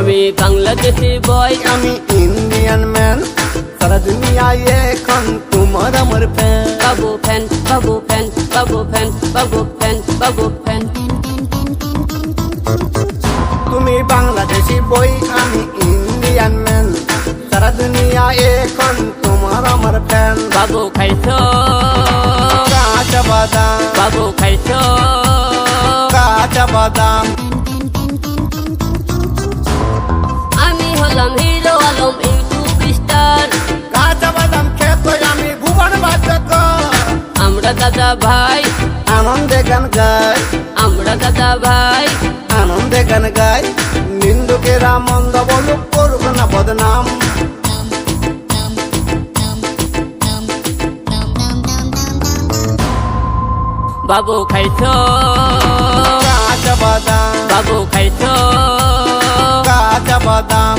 তুমি বাংলাদেশি বয়, আমি Indian man, সারা দুনিয়ায় এখন তোমার আমার ফ্যান। বাবু ফ্যান, বাবু ফ্যান, বাবু ফ্যান, বাবু ফ্যান, বাবু ফ্যান। তুমি বাংলাদেশি বই, আমি ইন্ডিয়ান ম্যান, সারা দুনিয়ায় এখন তোমার আমার ফ্যান। বাবু খাইছো কাঁচা বাদাম, বাবু খাইছো কাঁচা বাদাম। আমি হলাম হিরো আলম ইউটিউব স্টার। কাঁচা বাদাম খেতে আমি ভুবন বাদকর। আমরা দাদা ভাই, আনন্দে গান গাই, আমরা দাদা ভাই। আনন্দে গান গাই। নিন্দুকেরা মন্দ বলুক, করুক না বদনাম। বাবু খাইছো কাঁচা বাদাম, বাবু খাইছো কাঁচা বাদাম।